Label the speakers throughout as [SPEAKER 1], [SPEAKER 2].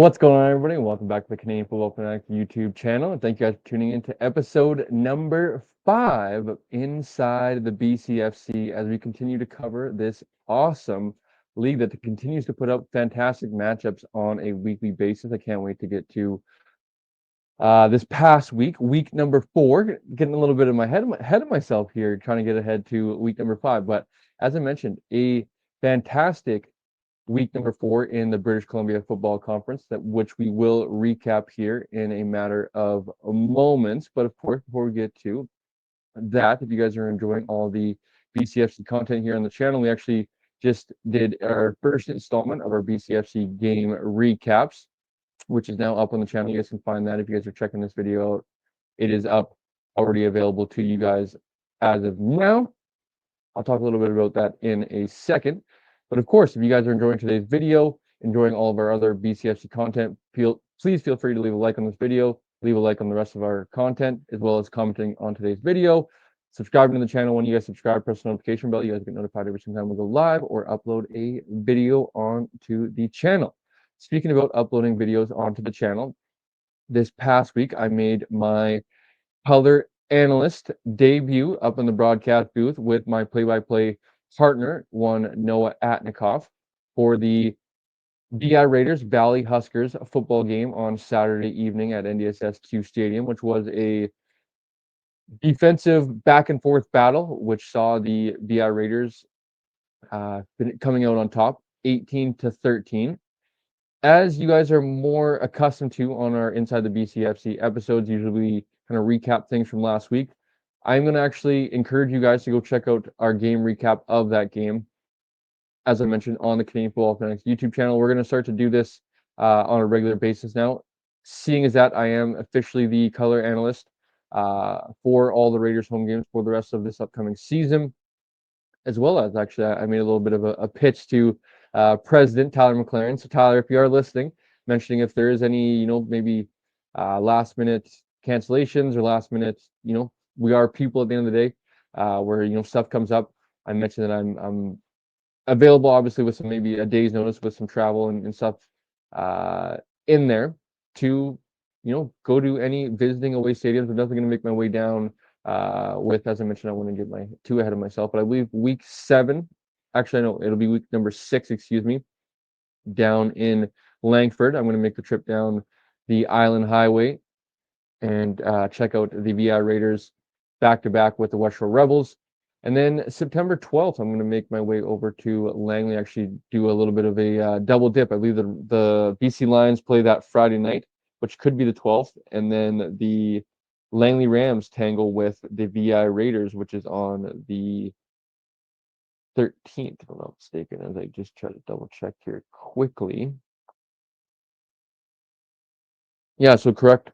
[SPEAKER 1] What's going on, everybody? Welcome back to the Canadian Football Fanatic YouTube channel. And thank you guys for tuning in to episode number 5 of Inside the Bcfc as we continue to cover this awesome league that continues to put up fantastic matchups on a weekly basis. I can't wait to get to this past week number 4, getting a little bit of my head of myself here, trying to get ahead to week number 5. But as I mentioned, a fantastic week number 4 in the British Columbia Football Conference, which we will recap here in a matter of moments. But of course, before we get to that, if you guys are enjoying all the BCFC content here on the channel, we actually just did our first installment of our BCFC game recaps, which is now up on the channel. You guys can find that if you guys are checking this video out. It is up, already available to you guys as of now. I'll talk a little bit about that in a second. But of course, if you guys are enjoying today's video, enjoying all of our other BCFC content, please feel free to leave a like on this video, leave a like on the rest of our content, as well as commenting on today's video. Subscribing to the channel. When you guys subscribe, press the notification bell. You guys get notified every single time we go live or upload a video onto the channel. Speaking about uploading videos onto the channel, this past week I made my color analyst debut up in the broadcast booth with my play-by-play partner, one Noah Atnikoff, for the BI Raiders Valley Huskers football game on Saturday evening at NDSSQ Stadium, which was a defensive back and forth battle, which saw the BI Raiders coming out on top, 18-13. As you guys are more accustomed to on our Inside the BCFC episodes, usually we kind of recap things from last week. I'm going to actually encourage you guys to go check out our game recap of that game. As I mentioned, on the Canadian Football Fanatics YouTube channel. We're going to start to do this on a regular basis now, seeing as that I am officially the color analyst for all the Raiders home games for the rest of this upcoming season, as well as actually I made a little bit of a pitch to President Tyler McLaren. So Tyler, if you are listening, mentioning if there is any, maybe last minute cancellations or last minute, we are people at the end of the day, where stuff comes up. I mentioned that I'm available, obviously, with some maybe a day's notice with some travel and stuff in there to go to any visiting away stadiums. I'm definitely going to make my way down with, as I mentioned, I want to get my 2 ahead of myself, but I believe week 7, actually no, it'll be week number 6, excuse me, down in Langford. I'm going to make the trip down the Island Highway and check out the VI Raiders back-to-back with the West Shore Rebels. And then September 12th, I'm going to make my way over to Langley, actually do a little bit of a double dip. I believe the BC Lions play that Friday night, which could be the 12th, and then the Langley Rams tangle with the VI Raiders, which is on the 13th, if I'm not mistaken, as I just try to double check here quickly. Yeah, so correct.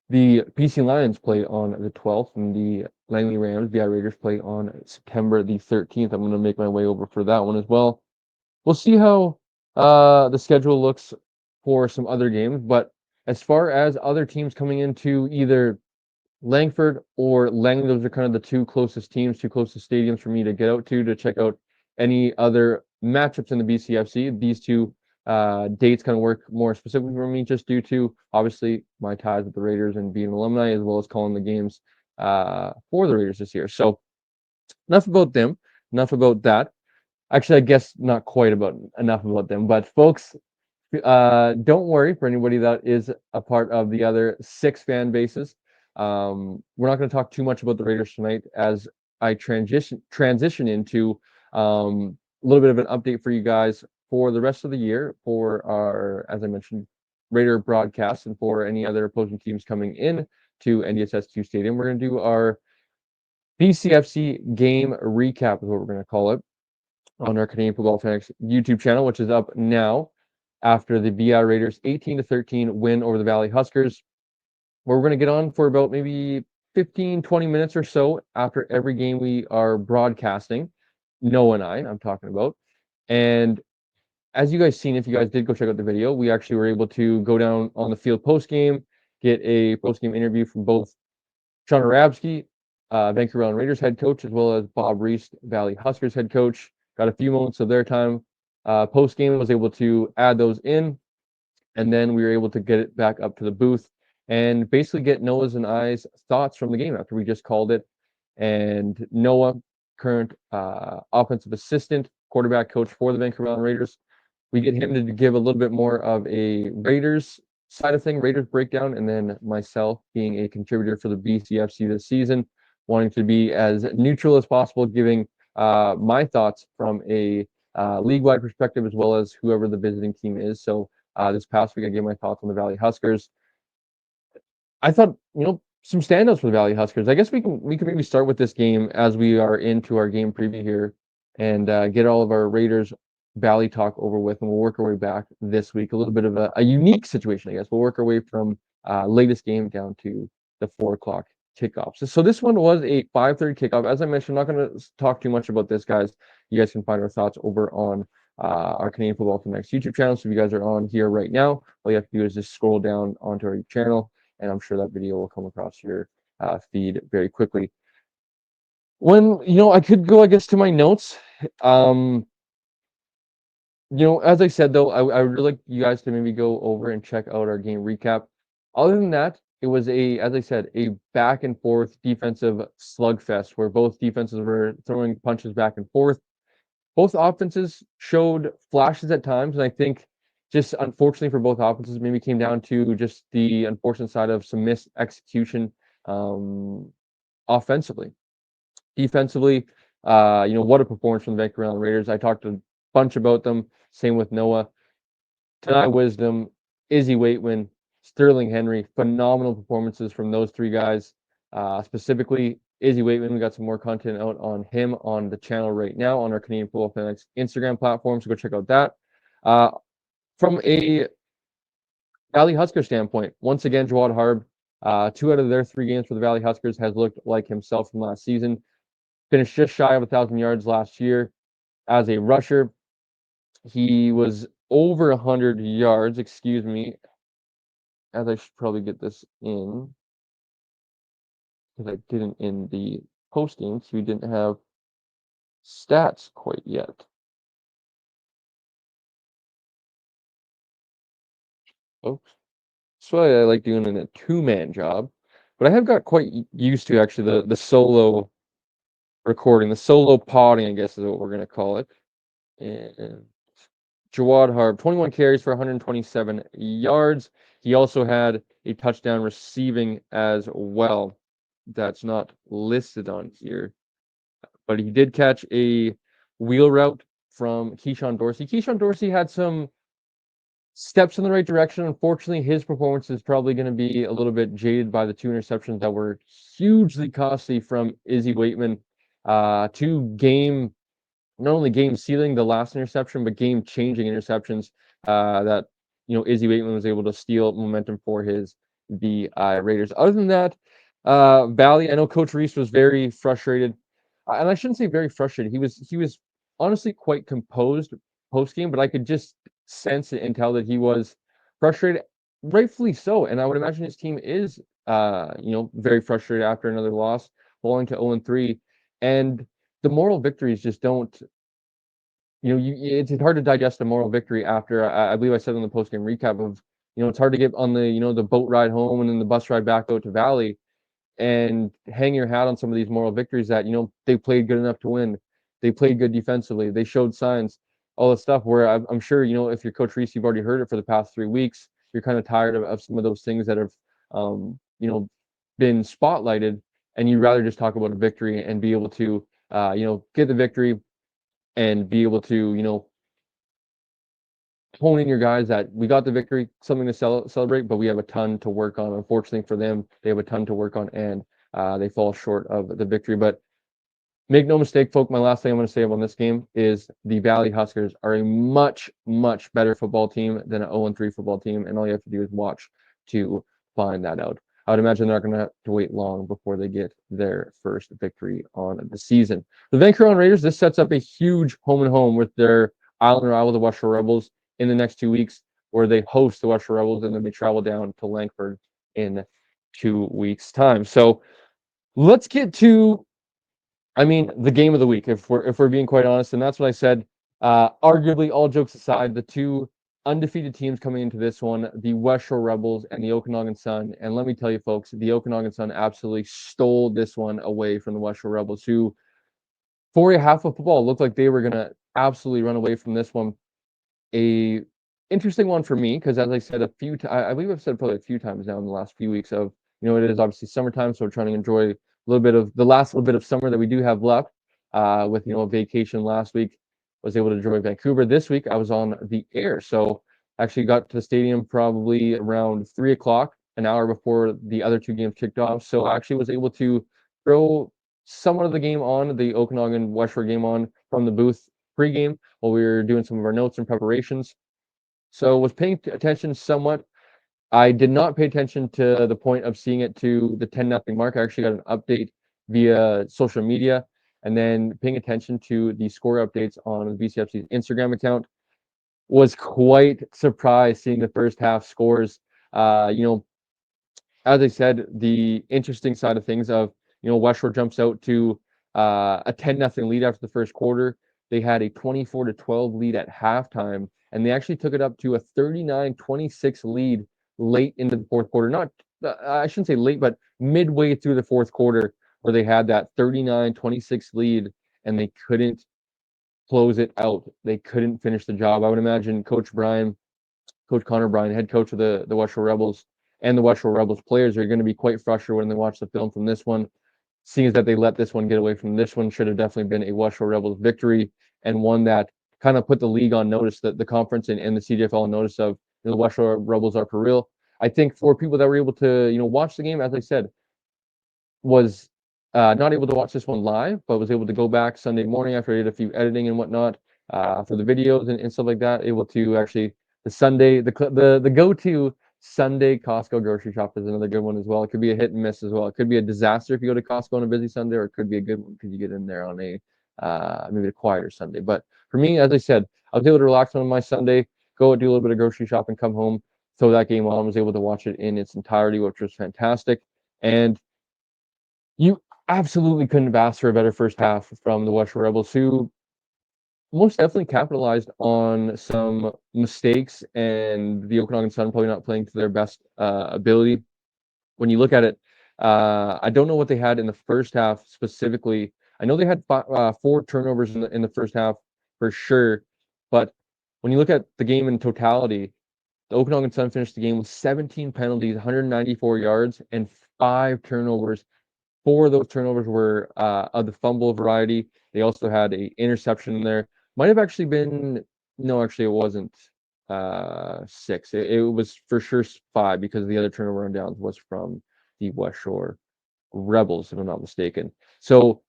[SPEAKER 1] The BC Lions play on the 12th, and the Langley Rams, VI Raiders, play on September the 13th. I'm going to make my way over for that one as well. We'll see how the schedule looks for some other games, but as far as other teams coming into either Langford or Langley, those are kind of the 2 closest teams, 2 closest stadiums for me to get out to check out any other matchups in the BCFC. These 2 dates kind of work more specifically for me, just due to obviously my ties with the Raiders and being an alumni, as well as calling the games for the Raiders this year. So enough about them, enough about that. Actually, I guess not quite enough about them, but folks, don't worry for anybody that is a part of the other 6 fan bases. We're not going to talk too much about the Raiders tonight as I transition into a little bit of an update for you guys for the rest of the year for our, as I mentioned, Raider broadcast, and for any other opposing teams coming in to NDSSQ Stadium. We're going to do our BCFC game recap is what we're going to call it on our Canadian Football Fanatics YouTube channel, which is up now after the VI Raiders 18-13 win over the Valley Huskers, where we're going to get on for about maybe 15-20 minutes or so after every game we are broadcasting. Noah and I'm talking about. And as you guys seen, if you guys did go check out the video, we actually were able to go down on the field post-game, get a post-game interview from both Sean Arabsky, Vancouver Island Raiders head coach, as well as Bob Reese, Valley Huskers head coach. Got a few moments of their time post-game, was able to add those in. And then we were able to get it back up to the booth and basically get Noah's and I's thoughts from the game after we just called it. And Noah, current offensive assistant, quarterback coach for the Vancouver Island Raiders, we get him to give a little bit more of a Raiders side of thing, Raiders breakdown, and then myself being a contributor for the Bcfc this season, wanting to be as neutral as possible, giving my thoughts from a league-wide perspective as well as whoever the visiting team is. So this past week, I gave my thoughts on the Valley Huskers. I thought, some standouts for the Valley Huskers. I guess we can maybe start with this game as we are into our game preview here, and get all of our Raiders Valley talk over with, and we'll work our way back this week. A little bit of a unique situation, I guess. We'll work our way from latest game down to the 4 o'clock kickoff. So this one was a 5:30 kickoff. As I mentioned, I'm not going to talk too much about this, guys. You guys can find our thoughts over on our Canadian Football Connects YouTube channel. So if you guys are on here right now, all you have to do is just scroll down onto our channel, and I'm sure that video will come across your feed very quickly. When, I could go, I guess, to my notes. As I said, though, I would really like you guys to maybe go over and check out our game recap. Other than that, it was as I said, a back and forth defensive slugfest where both defenses were throwing punches back and forth. Both offenses showed flashes at times, and I think just unfortunately for both offenses, maybe came down to just the unfortunate side of some missed execution offensively. Defensively, what a performance from the Vancouver Island Raiders. I talked a bunch about them. Same with Noah. Tonight Wisdom, Izzy Waitman, Sterling Henry, phenomenal performances from those three guys. Specifically, Izzy Waitman, we got some more content out on him on the channel right now on our Canadian Football Fanatics Instagram platform, so go check out that. From a Valley Husker standpoint, once again, Jawad Harb, 2 out of their 3 games for the Valley Huskers has looked like himself from last season. Finished just shy of 1,000 yards last year as a rusher. He was over 100 yards, excuse me, as I should probably get this in, because I didn't in the post game, so we didn't have stats quite yet. Folks, that's why I like doing a 2-man job, but I have got quite used to actually the solo recording, the solo podding, I guess is what we're going to call it. And Jawad Harb, 21 carries for 127 yards. He also had a touchdown receiving as well. That's not listed on here, but he did catch a wheel route from Keyshawn Dorsey. Keyshawn Dorsey had some steps in the right direction. Unfortunately, his performance is probably going to be a little bit jaded by the 2 interceptions that were hugely costly from Izzy Waitman. 2 not only game sealing the last interception, but game changing interceptions that Izzy Waitman was able to steal momentum for the Raiders. Other than that, Valley, I know Coach Reese was very frustrated, and I shouldn't say very frustrated. He was honestly quite composed post game, but I could just sense it and tell that he was frustrated, rightfully so. And I would imagine his team is very frustrated after another loss, falling to 0-3, and the moral victories just don't. It's hard to digest a moral victory after. I believe I said in the post game recap of, it's hard to get on the boat ride home and then the bus ride back out to Valley and hang your hat on some of these moral victories that they played good enough to win. They played good defensively. They showed signs, all this stuff. Where I'm sure if you're Coach Reese, you've already heard it for the past 3 weeks. You're kind of tired of some of those things that have been spotlighted, and you'd rather just talk about a victory and be able to get the victory and be able to hone in your guys that we got the victory, something to celebrate, but we have a ton to work on. Unfortunately for them, they have a ton to work on, and they fall short of the victory. But make no mistake, folk, my last thing I'm going to say about this game is the Valley Huskers are a much, much better football team than an 0-3 football team, and all you have to do is watch to find that out. I would imagine they're not going to have to wait long before they get their first victory on the season. The Vancouver Island Raiders, this sets up a huge home and home with their island rival, the West Shore Rebels, in the next 2 weeks, where they host the West Shore Rebels, and then they travel down to Langford in 2 weeks' time. So let's get to, the game of the week, if we're being quite honest, and that's what I said. Arguably, all jokes aside, the 2 undefeated teams coming into this one, the West Shore Rebels and the Okanagan Sun. And let me tell you, folks, the Okanagan Sun absolutely stole this one away from the West Shore Rebels, who, for a half of football, looked like they were going to absolutely run away from this one. A interesting one for me, because as I said I believe I've said probably a few times now in the last few weeks of, it is obviously summertime, so we're trying to enjoy a little bit of the last little bit of summer that we do have left. With a vacation last week, was able to enjoy Vancouver. This week I was on the air, so actually got to the stadium probably around 3 o'clock, an hour before the other two games kicked off. So I actually was able to throw somewhat of the game on, the Okanagan West Shore game on from the booth pregame while we were doing some of our notes and preparations. So was paying attention somewhat. I did not pay attention to the point of seeing it to the 10-0 mark. I actually got an update via social media, and then paying attention to the score updates on the Bcfc's Instagram account. Was quite surprised seeing the first half scores. As I said, the interesting side of things of, West Shore jumps out to a 10-0 lead after the first quarter. They had a 24-12 lead at halftime, and they actually took it up to a 39-26 lead late into the fourth quarter. Not, I shouldn't say late, but midway through the fourth quarter, where they had that 39-26 lead, and they couldn't close it out. They couldn't finish the job. I would imagine Coach Connor Bryan, head coach of the West Shore Rebels, and the West Shore Rebels players are going to be quite frustrated when they watch the film from this one, seeing as that they let this one get away from this one. Should have definitely been a West Shore Rebels victory, and one that kind of put the league on notice, that the conference and the CJFL on notice of, the West Shore Rebels are for real. I think for people that were able to watch the game, as I said, was not able to watch this one live, but was able to go back Sunday morning after I did a few editing and whatnot for the videos and stuff like that. Able to actually the go-to Sunday Costco grocery shop is another good one as well. It could be a hit and miss as well. It could be a disaster if you go to Costco on a busy Sunday, or it could be a good one because you get in there on a maybe a quieter Sunday. But for me, as I said, I was able to relax on my Sunday, go do a little bit of grocery shopping, come home, throw that game on. Was able to watch it in its entirety, which was fantastic. And you absolutely couldn't have asked for a better first half from the West Shore Rebels, who most definitely capitalized on some mistakes, and the Okanagan Sun probably not playing to their best ability. When you look at it, I don't know what they had in the first half specifically. I know they had 4 turnovers in the first half for sure, but when you look at the game in totality, the Okanagan Sun finished the game with 17 penalties, 194 yards, and 5 turnovers. 4 of those turnovers were of the fumble variety. They also had a interception in there. Might have actually been, no, actually it wasn't 6. It was for sure 5, because the other turnover on downs was from the West Shore Rebels, if I'm not mistaken. So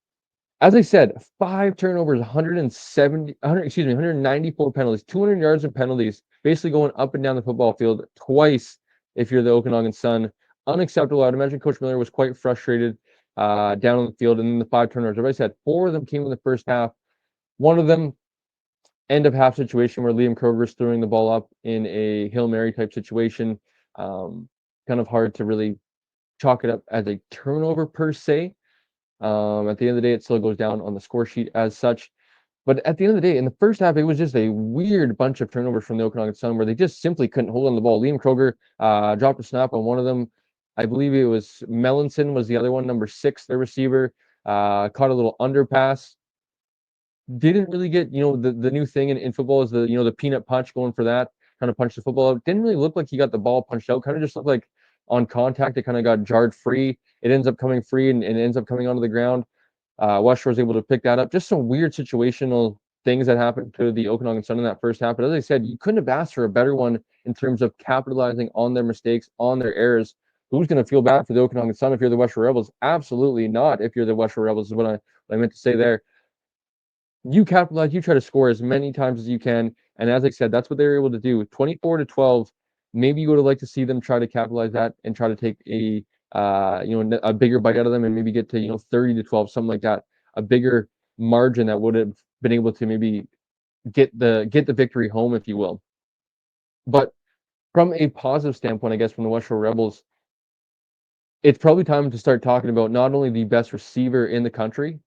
[SPEAKER 1] as I said, 5 turnovers, 194 penalties, 200 yards of penalties, basically going up and down the football field twice if you're the Okanagan Sun. Unacceptable. I'd imagine Coach Miller was quite frustrated down on the field. And then the 5 turnovers, as I said, 4 of them came in the first half. One of them, end of half situation where Liam Kroger's throwing the ball up in a Hail Mary type situation. Kind of hard to really chalk it up as a turnover per se. At the end of the day, it still goes down on the score sheet as such. But at the end of the day, in the first half, it was just a weird bunch of turnovers from the Okanagan Sun, where they just simply couldn't hold on the ball. Liam Kroger dropped a snap on one of them. I believe it was Melanson was the other one, number 6, their receiver. Caught a little underpass. Didn't really get, the new thing in football is the peanut punch, going for that, kind of punch the football out. Didn't really look like he got the ball punched out. Kind of just looked like on contact, it kind of got jarred free. It ends up coming free and ends up coming onto the ground. West Shore was able to pick that up. Just some weird situational things that happened to the Okanagan Sun in that first half. But as I said, you couldn't have asked for a better one in terms of capitalizing on their mistakes, on their errors. Who's going to feel bad for the Okanagan Sun if you're the West Shore Rebels? Absolutely not. If you're the West Shore Rebels, is what I meant to say there. You capitalize, you try to score as many times as you can. And as I said, that's what they were able to do. 24-12. Maybe you would have liked to see them try to capitalize that and try to take a a bigger bite out of them, and maybe get to 30-12, something like that. A bigger margin that would have been able to maybe get the victory home, if you will. But from a positive standpoint, I guess, from the West Shore Rebels, it's probably time to start talking about not only the best receiver in the country,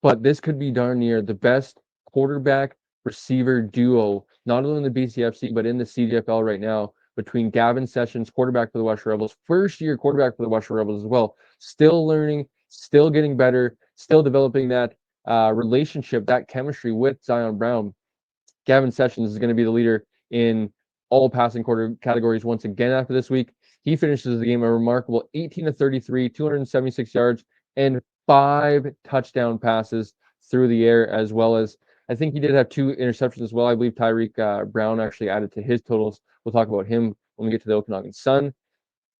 [SPEAKER 1] but this could be darn near the best quarterback receiver duo, not only in the BCFC, but in the CGFL right now, between Gavin Sessions, quarterback for the Western Rebels, first-year quarterback for the Western Rebels as well, still learning, still getting better, still developing that relationship, that chemistry with Zion Brown. Gavin Sessions is going to be the leader in all passing quarter categories once again after this week. He finishes the game a remarkable 18 to 33, 276 yards, and 5 touchdown passes through the air, as well as I think he did have 2 interceptions as well. I believe Tyreek Brown actually added to his totals. We'll talk about him when we get to the Okanagan Sun.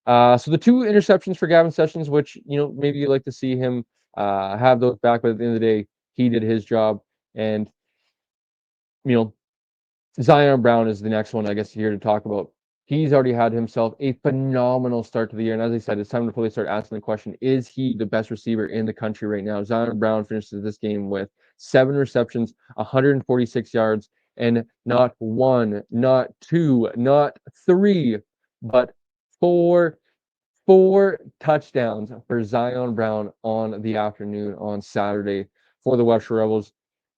[SPEAKER 1] So the 2 interceptions for Gavin Sessions, which maybe you'd like to see him have those back, but at the end of the day, he did his job, and you know Zion Brown is the next one, I guess, here to talk about. He's already had himself a phenomenal start to the year. And as I said, it's time to really start asking the question, is he the best receiver in the country right now? Zion Brown finishes this game with 7 receptions, 146 yards, and not 1, not 2, not 3, but 4 touchdowns for Zion Brown on the afternoon on Saturday for the Western Rebels.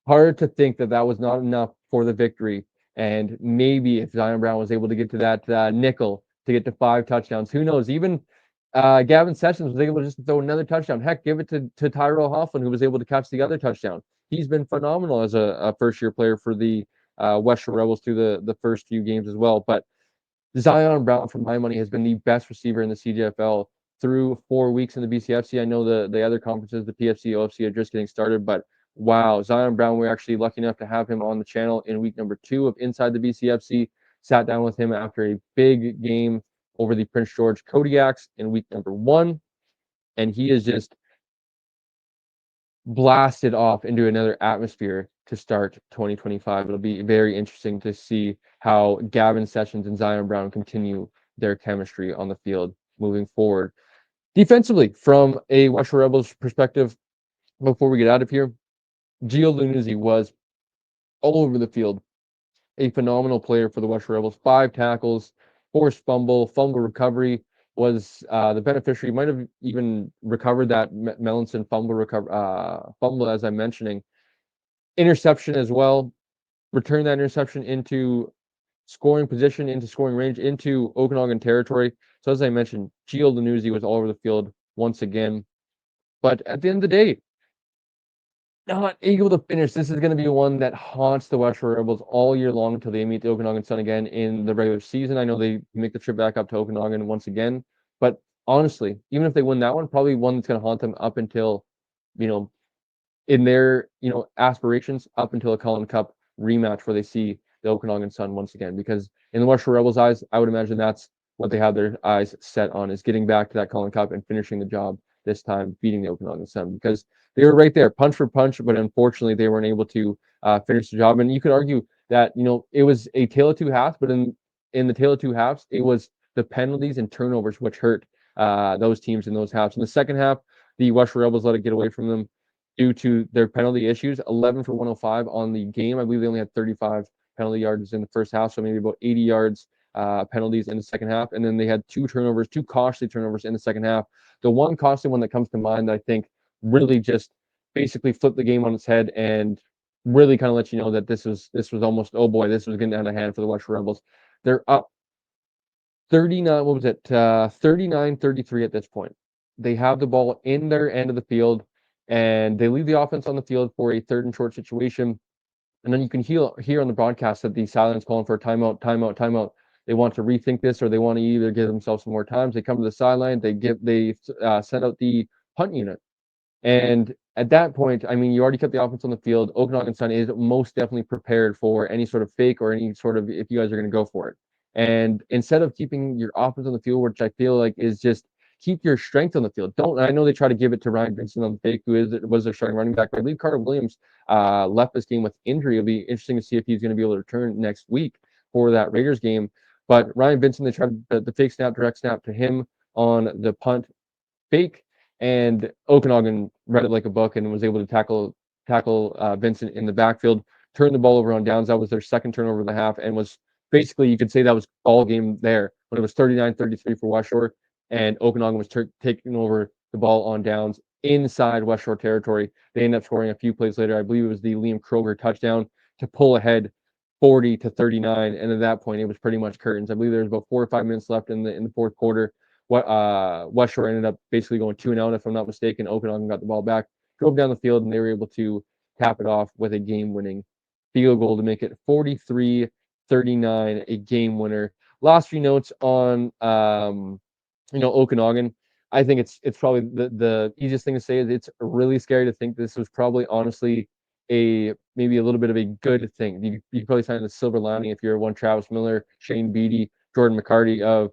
[SPEAKER 1] Hard to think that that was not enough for the victory. And maybe if Zion Brown was able to get to that nickel to get to 5 touchdowns, who knows? Even Gavin Sessions was able to just throw another touchdown. Heck, give it to Tyrell Hoffman, who was able to catch the other touchdown. He's been phenomenal as a first-year player for the Western Rebels through the first few games as well. But Zion Brown, for my money, has been the best receiver in the CGFL through 4 weeks in the BCFC. I know the other conferences, the PFC, OFC, are just getting started, but wow, Zion Brown, we're actually lucky enough to have him on the channel in week number 2 of Inside the BCFC. Sat down with him after a big game over the Prince George Kodiaks in week number 1, and he is just blasted off into another atmosphere to start 2025. It'll be very interesting to see how Gavin Sessions and Zion Brown continue their chemistry on the field moving forward. Defensively, from a Western Rebels perspective, before we get out of here, Gio Lunuzzi was all over the field. A phenomenal player for the Western Rebels. 5 tackles, forced fumble recovery, was the beneficiary. Might have even recovered that Melanson fumble as I'm mentioning. Interception as well. Return that interception into scoring position, into scoring range, into Okanagan territory. So as I mentioned, Gio Lanuzzi was all over the field once again. But at the end of the day, not able to finish. This is going to be one that haunts the Western Rebels all year long until they meet the Okanagan Sun again in the regular season. I know they make the trip back up to Okanagan once again, but honestly, even if they win that one, probably one that's going to haunt them up until, in their, aspirations, up until a Cullen Cup rematch where they see the Okanagan Sun once again. Because in the Western Rebels' eyes, I would imagine that's what they have their eyes set on, is getting back to that Cullen Cup and finishing the job this time, beating the Okanagan Sun, because they were right there, punch for punch, but unfortunately they weren't able to finish the job. And you could argue that it was a tale of 2 halves, but in the tale of 2 halves, it was the penalties and turnovers which hurt those teams in those halves. In the second half, the Western Rebels let it get away from them due to their penalty issues. 11 for 105 on the game. I believe they only had 35 penalty yards in the first half, so maybe about 80 yards penalties in the second half. And then they had 2 costly turnovers in the second half. The one costly one that comes to mind that I think really just basically flipped the game on its head and really kind of let you know that this was almost, oh boy, this was getting out of hand for the Western Rebels. They're up 39, what was it? 39-33 at this point. They have the ball in their end of the field, and they leave the offense on the field for a 3rd and short situation. And then you can hear on the broadcast that the sidelines calling for a timeout, timeout, timeout. They want to rethink this, or they want to either give themselves some more times. They come to the sideline. They send out the punt unit. And at that point, I mean, you already kept the offense on the field. Okanagan Sun is most definitely prepared for any sort of fake or any sort of, if you guys are going to go for it. And instead of keeping your offense on the field, which I feel like is just keep your strength on the field. I know they try to give it to Ryan Vincent on the fake, was their starting running back. But I believe Carter Williams left this game with injury. It'll be interesting to see if he's going to be able to return next week for that Raiders game. But Ryan Vincent, they tried the fake snap, direct snap to him on the punt fake, and Okanagan read it like a book and was able to tackle Vincent in the backfield, turn the ball over on downs. That was their second turnover of the half, and was basically, you could say that was all game there when it was 39-33 for West Shore, and Okanagan was taking over the ball on downs inside West Shore territory. They ended up scoring a few plays later. I believe it was the Liam Kroger touchdown to pull ahead 40-39, and at that point it was pretty much curtains. I believe there was about 4 or 5 minutes left in the fourth quarter. What West Shore ended up basically going 2-0, if I'm not mistaken. Okanagan got the ball back, drove down the field, and they were able to cap it off with a game-winning field goal to make it 43-39, a game winner. Last few notes on Okanagan. I think it's probably the easiest thing to say is it's really scary to think this was probably honestly maybe a little bit of a good thing. You could probably find the silver lining if you're one Travis Miller, Shane Beatty, Jordan McCarty of,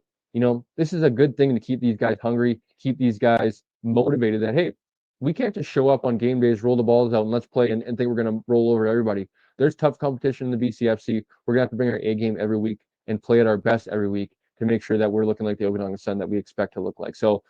[SPEAKER 1] this is a good thing to keep these guys hungry, keep these guys motivated that, hey, we can't just show up on game days, roll the balls out, and let's play and think we're going to roll over everybody. There's tough competition in the BCFC. We're going to have to bring our A game every week and play at our best every week to make sure that we're looking like the Okanagan Sun that we expect to look like. So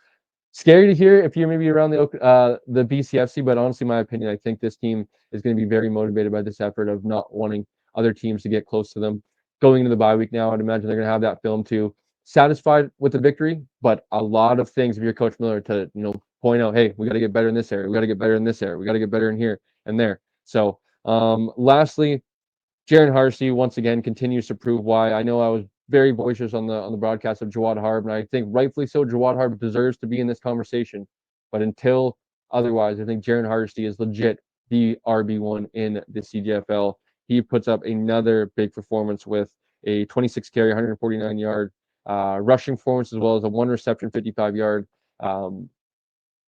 [SPEAKER 1] scary to hear if you're maybe around the BCFC, but honestly, my opinion, I think this team is going to be very motivated by this effort of not wanting other teams to get close to them. Going into the bye week now, I'd imagine they're going to have that film too. Satisfied with the victory, but a lot of things if you're Coach Miller to point out, hey, we got to get better in this area, we got to get better in this area, we got to get better in here and there. So, lastly, Jaron Harsey once again continues to prove why. I know I was very boisterous on the broadcast of Jawad Harb, and I think rightfully so. Jawad Harb deserves to be in this conversation, but until otherwise, I think Jaron Harsey is legit the RB1 in the CJFL. He puts up another big performance with a 26 carry, 149 yard rushing performance, as well as a 1 reception, 55-yard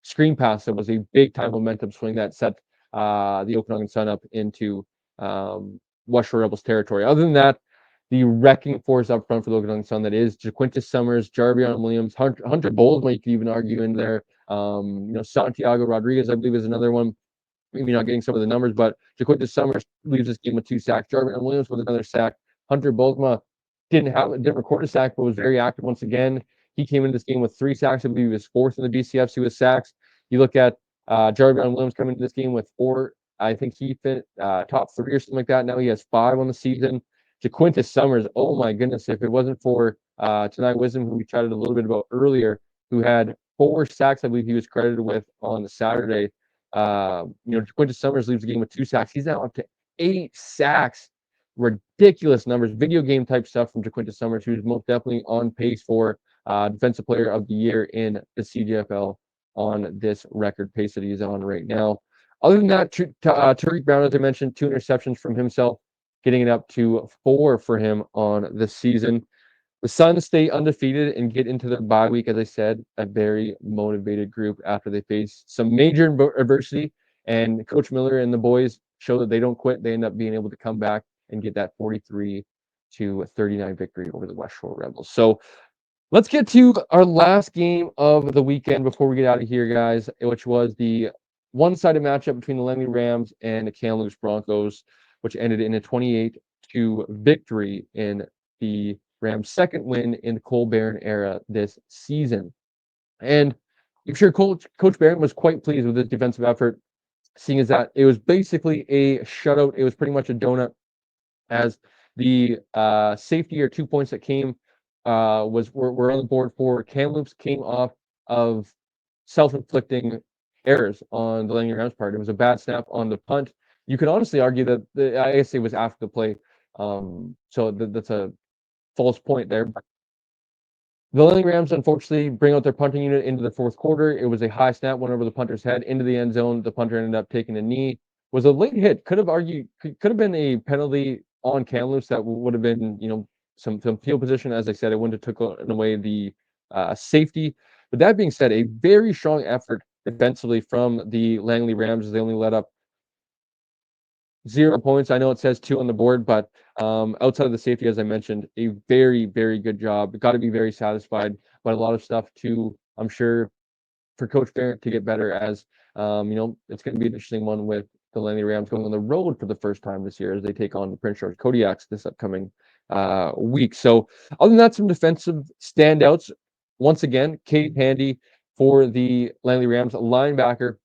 [SPEAKER 1] screen pass that was a big time momentum swing that set the Okanagan Sun up into West Shore Rebels territory. Other than that, the wrecking force up front for the Okanagan Sun that is Jaquintus Summers, Jarvion Williams, Hunter Boldsma, you could even argue in there. Santiago Rodriguez, I believe, is another one. Maybe not getting some of the numbers, but Jaquintus Summers leaves this game with 2 sacks. Jarvion Williams with another sack. Hunter Boldsma didn't record a sack, but was very active once again. He came into this game with 3 sacks. I believe he was 4th in the BCFC with sacks. You look at Jarvion Williams coming into this game with 4. I think he fit top 3 or something like that. Now he has 5 on the season. Jaquintus Summers, oh my goodness, if it wasn't for Tonight Wisdom, who we chatted a little bit about earlier, who had 4 sacks, I believe he was credited with on the Saturday. Jaquintus Summers leaves the game with 2 sacks. He's now up to 8 sacks. Ridiculous numbers. Video game type stuff from Jaquintus Summers, who's most definitely on pace for Defensive Player of the Year in the CJFL on this record pace that he's on right now. Other than that, Tariq Brown, as I mentioned, 2 interceptions from himself, getting it up to 4 for him on the season. The Suns stay undefeated and get into their bye week, as I said, a very motivated group after they face some major adversity. And Coach Miller and the boys show that they don't quit. They end up being able to come back and get that 43-39 victory over the West Shore Rebels. So let's get to our last game of the weekend before we get out of here, guys, which was the one-sided matchup between the Langley Rams and the Kamloops Broncos, which ended in a 28-2 victory in the Rams' second win in the Cole Barron era this season. And I'm sure Coach Barron was quite pleased with his defensive effort, seeing as that it was basically a shutout. It was pretty much a donut, as the safety or 2 points that came were on the board for Kamloops came off of self-inflicting errors on the Langley Rams' part. It was a bad snap on the punt. You could honestly argue that I guess it was after the play, so that's a false point there. The Langley Rams unfortunately bring out their punting unit into the fourth quarter. It was a high snap, went over the punter's head into the end zone. The punter ended up taking a knee. Was a late hit. Could have been a penalty on Kamloops that would have been some field position. As I said, it wouldn't have taken away the safety. But that being said, a very strong effort defensively from the Langley Rams, as they only let up 0 points. I know it says 2 on the board, but outside of the safety, as I mentioned, a very, very good job. Got to be very satisfied, but a lot of stuff too, I'm sure, for Coach Barron to get better, as it's going to be an interesting one with the Langley Rams going on the road for the first time this year as they take on the Prince George Kodiaks this upcoming week. So other than that, some defensive standouts. Once again, Cade Handy for the Langley Rams, linebacker,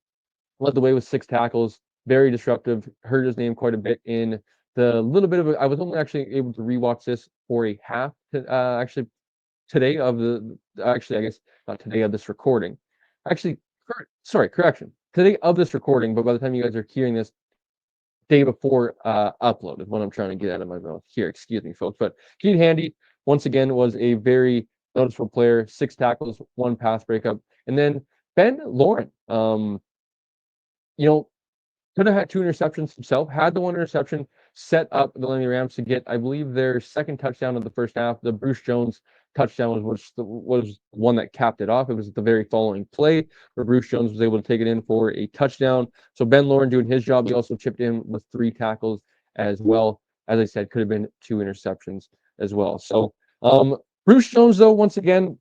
[SPEAKER 1] led the way with 6 tackles. Very disruptive. Heard his name quite a bit in the little bit of I was only actually able to rewatch this for a half actually today of I guess not today of this recording. Actually, correction. Today of this recording, but by the time you guys are hearing this, day before upload is what I'm trying to get out of my mouth here. Excuse me, folks. But Keaton Handy, once again, was a very noticeable player. 6 tackles, 1 pass breakup. And then Ben Lauren, you know, could have had 2 interceptions himself, had the 1 interception, set up the Langley Rams to get, I believe, their second touchdown of the first half. The Bruce Jones touchdown was one that capped it off. It was the very following play where Bruce Jones was able to take it in for a touchdown. So Ben Lauren doing his job. He also chipped in with 3 tackles as well. As I said, could have been 2 interceptions as well. So Bruce Jones, though, once again,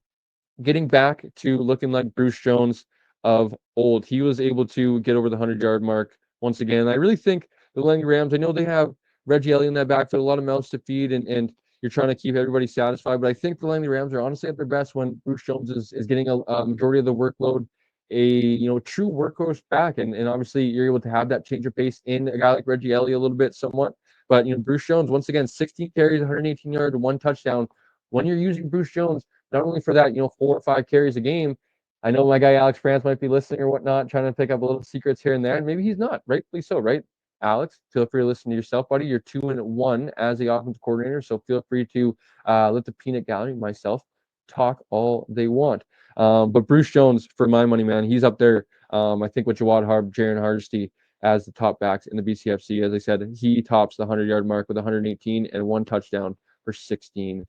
[SPEAKER 1] getting back to looking like Bruce Jones of old. He was able to get over the 100-yard mark once again. I really think the Langley Rams, I know they have Reggie Elliott in that backfield, a lot of mouths to feed, and you're trying to keep everybody satisfied. But I think the Langley Rams are honestly at their best when Bruce Jones is getting a majority of the workload, a true workhorse back. And obviously you're able to have that change of pace in a guy like Reggie Elliott a little bit somewhat. But Bruce Jones, once again, 16 carries, 118 yards, 1 touchdown. When you're using Bruce Jones, not only for that, 4 or 5 carries a game. I know my guy Alex France might be listening or whatnot, trying to pick up a little secrets here and there, and maybe he's not, rightfully so, right? Alex, feel free to listen to yourself, buddy. You're 2-1 as the offensive coordinator, so feel free to let the peanut gallery, myself, talk all they want. But Bruce Jones, for my money, man, he's up there. I think with Jawad Harb, Jaron Hardesty as the top backs in the BCFC. As I said, he tops the 100-yard mark with 118 and 1 touchdown for 16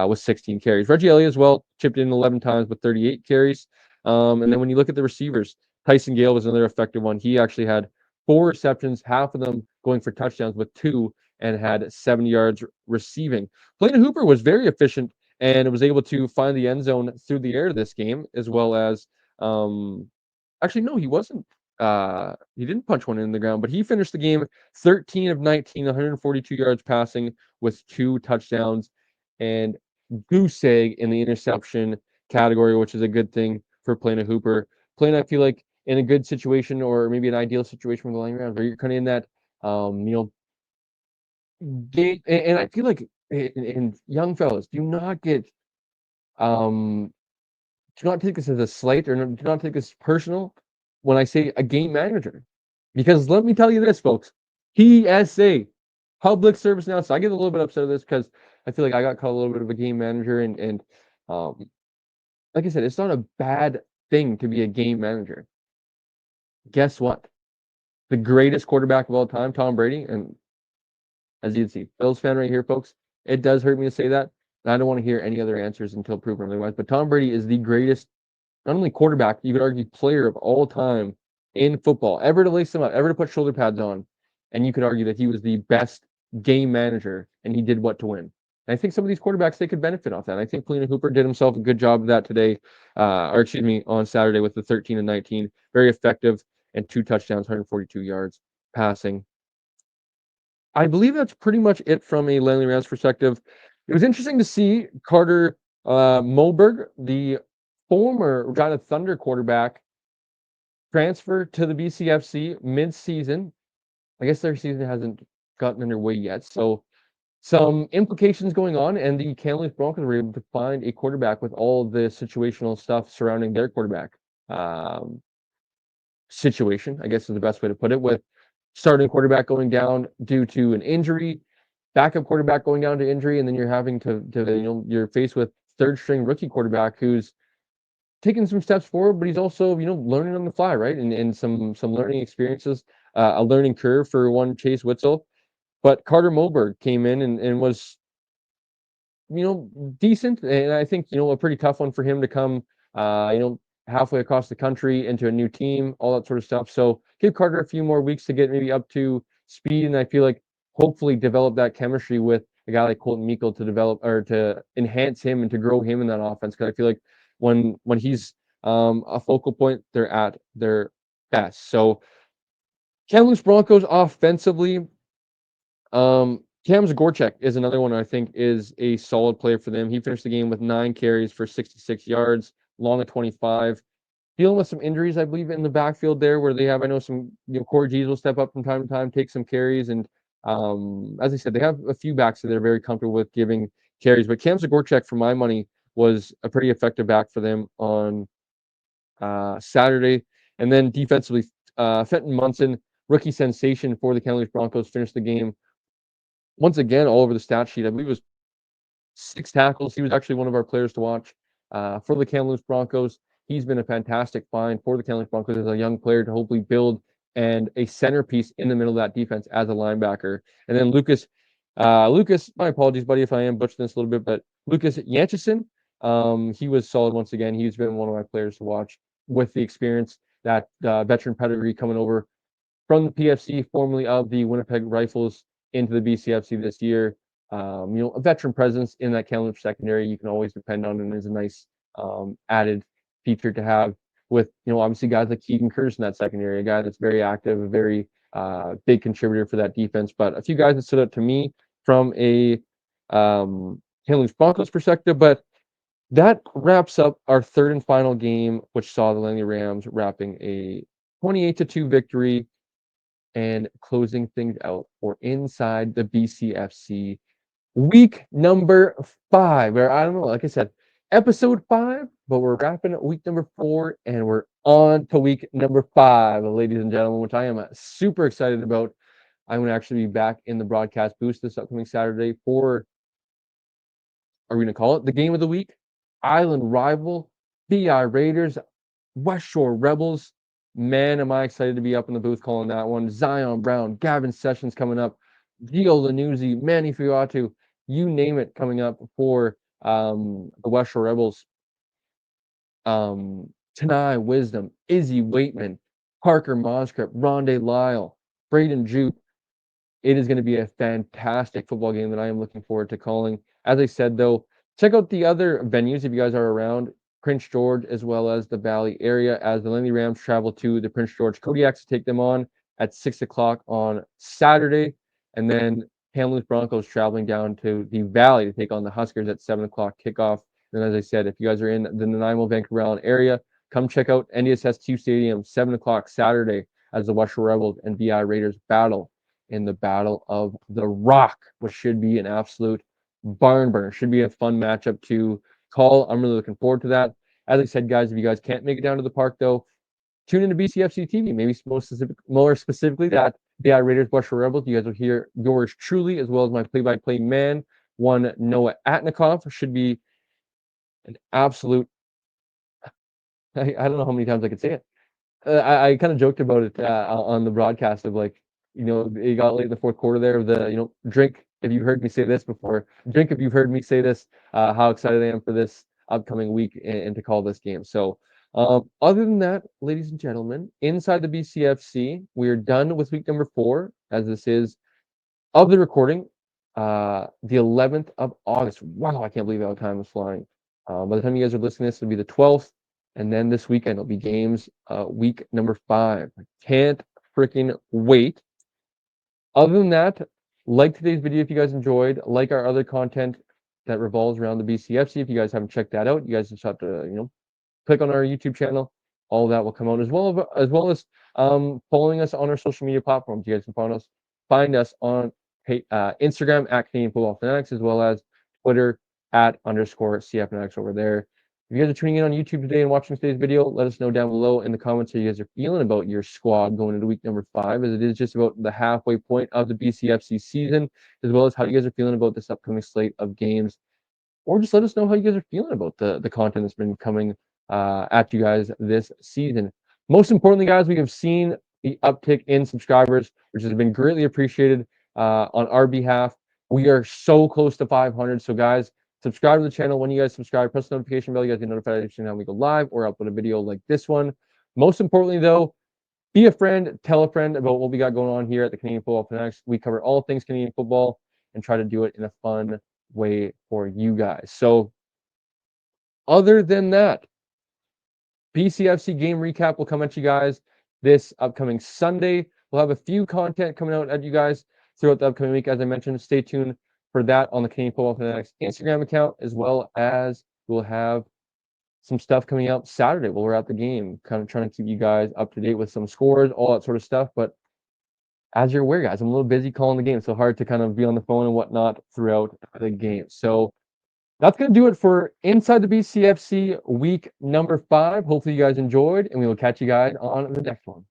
[SPEAKER 1] with 16 carries. Reggie Elliott as well chipped in 11 times with 38 carries. And then when you look at the receivers, Tyson Gale was another effective one. He actually had 4 receptions, half of them going for touchdowns with 2, and had 7 yards receiving. Blaine Hooper was very efficient and was able to find the end zone through the air this game, as well as actually, no, he wasn't. He didn't punch one in the ground, but he finished the game 13 of 19, 142 yards passing with 2 touchdowns and goose egg in the interception category, which is a good thing for Plano Hooper. Plano, I feel like in a good situation or maybe an ideal situation with the Langley Rams, where you're kind of in that, game, and I feel like in young fellas, do not take this as a slight or do not take this personal when I say a game manager. Because let me tell you this, folks. PSA, public service announcement. I get a little bit upset at this because I feel like I got called a little bit of a game manager. And like I said, it's not a bad thing to be a game manager. Guess what? The greatest quarterback of all time, Tom Brady, and as you can see, Bills fan right here, folks. It does hurt me to say that. I don't want to hear any other answers until proven otherwise. But Tom Brady is the greatest, not only quarterback, you could argue player of all time in football, ever to lace them up, ever to put shoulder pads on. And you could argue that he was the best game manager and he did what to win. And I think some of these quarterbacks, they could benefit off that. I think Plano Hooper did himself a good job of that today, on Saturday with the 13 and 19. Very effective and 2 touchdowns, 142 yards passing. I believe that's pretty much it from a Langley Rams perspective. It was interesting to see Carter Moberg, the former Regina Thunder quarterback, transfer to the BCFC mid-season. I guess their season hasn't gotten underway yet, so some implications going on, and the Kamloops Broncos were able to find a quarterback with all the situational stuff surrounding their quarterback situation, I guess is the best way to put it, with starting quarterback going down due to an injury, backup quarterback going down to injury, and then you're having to you're faced with third string rookie quarterback who's taking some steps forward, but he's also learning on the fly, right? And some learning experiences, a learning curve for one Chase Witzel. But Carter Moberg came in and was decent, and I think a pretty tough one for him to come halfway across the country into a new team, all that sort of stuff. So give Carter a few more weeks to get maybe up to speed, and I feel like hopefully develop that chemistry with a guy like Colton Meikle to develop or to enhance him and to grow him in that offense. Because I feel like when he's a focal point, they're at their best. So Kamloops Broncos offensively, Cam Zagorchek is another one I think is a solid player for them. He finished the game with 9 carries for 66 yards, long of 25. Dealing with some injuries, I believe, in the backfield there, where they have, I know some, Corey G's will step up from time to time, take some carries, and as I said, they have a few backs that they're very comfortable with giving carries. But Cam Zagorchek, for my money, was a pretty effective back for them on Saturday. And then defensively, Fenton Munson rookie sensation for the Kamloops Broncos, finished the game once again all over the stat sheet. I believe it was 6 tackles. He was actually one of our players to watch for the Kamloops Broncos. He's been a fantastic find for the Kamloops Broncos as a young player to hopefully build and a centerpiece in the middle of that defense as a linebacker. And then Lucas, my apologies, buddy, if I am butchering this a little bit, but Lucas Yanchison, he was solid once again. He's been one of my players to watch with the experience, that veteran pedigree coming over from the PFC, formerly of the Winnipeg Rifles, into the BCFC this year. A veteran presence in that Kamloops secondary you can always depend on, and is a nice added feature to have with, obviously guys like Keegan Curtis in that secondary, a guy that's very active, a very big contributor for that defense. But a few guys that stood out to me from a Kamloops Broncos perspective. But that wraps up our third and final game, which saw the Langley Rams wrapping a 28-2 victory and closing things out for inside the BCFC week number 5. Or I don't know, like I said, episode 5, but we're wrapping up week number 4, and we're on to week number 5, ladies and gentlemen, which I am super excited about. I'm going to actually be back in the broadcast booth this upcoming Saturday for, are we going to call it the game of the week? Island rival, BI Raiders, West Shore Rebels. Man, am I excited to be up in the booth calling that one. Zion Brown, Gavin Sessions coming up, Gio Lanuzzi, Manny Fiatu, you name it, coming up for the West Shore Rebels. Tanai Wisdom, Izzy Waitman, Parker Moscrip, Rondé Lyle, Braden Jupe. It is going to be a fantastic football game that I am looking forward to calling. As I said, though, check out the other venues if you guys are around Prince George as well as the Valley area, as the Langley Rams travel to the Prince George Kodiaks to take them on at 6 o'clock on Saturday. And then Kamloops Broncos traveling down to the Valley to take on the Huskers at 7 o'clock kickoff. And as I said, if you guys are in the Nanaimo, Vancouver Island area, come check out NDSS2 Stadium, 7 o'clock Saturday, as the West Shore Rebels and BI Raiders battle in the Battle of the Rock, which should be an absolute barn burner. Should be a fun matchup to call. I'm really looking forward to that. As I said, guys, if you guys can't make it down to the park, though, tune into BCFC TV. Maybe more specifically that BI Raiders West Shore Rebels. You guys will hear yours truly, as well as my play-by-play man, one Noah Atnikoff. Should be an absolute. I don't know how many times I could say it. I kind of joked about it on the broadcast of, like, it got late in the fourth quarter there of the, drink if you've heard me say this before, drink if you've heard me say this, how excited I am for this upcoming week and to call this game. So other than that, ladies and gentlemen, inside the BCFC, we are done with week number 4, as this is of the recording, the 11th of August. Wow, I can't believe how time is flying. By the time you guys are listening to this, it'll be the 12th. And then this weekend, it'll be games week number 5. I can't freaking wait. Other than that, like today's video if you guys enjoyed. Like our other content that revolves around the BCFC. If you guys haven't checked that out, you guys just have to, click on our YouTube channel. All of that will come out, as well as following us on our social media platforms. You guys can find us on Instagram at Canadian Football Fanatics, as well as Twitter at _CF Fanatics over there. If you guys are tuning in on YouTube today and watching today's video, let us know down below in the comments how you guys are feeling about your squad going into week number 5, as it is just about the halfway point of the BCFC season, as well as how you guys are feeling about this upcoming slate of games. Or just let us know how you guys are feeling about the content that's been coming at you guys this season. Most importantly, guys, we have seen the uptick in subscribers, which has been greatly appreciated on our behalf. We are so close to 500. So, guys, subscribe to the channel. When you guys subscribe, press the notification bell. You guys get notified every time we go live or upload a video like this one. Most importantly, though, be a friend, tell a friend about what we got going on here at the Canadian Football Fanatics. We cover all things Canadian football and try to do it in a fun way for you guys. So, other than that, BCFC game recap will come at you guys this upcoming Sunday. We'll have a few content coming out at you guys throughout the upcoming week. As I mentioned, stay tuned for that on the Canadian Football Fanatics Instagram account, as well as we'll have some stuff coming out Saturday while we're at the game, kind of trying to keep you guys up to date with some scores, all that sort of stuff. But as you're aware, guys, I'm a little busy calling the game, so hard to kind of be on the phone and whatnot throughout the game. So that's going to do it for Inside the BCFC week number 5. Hopefully you guys enjoyed, and we will catch you guys on the next one.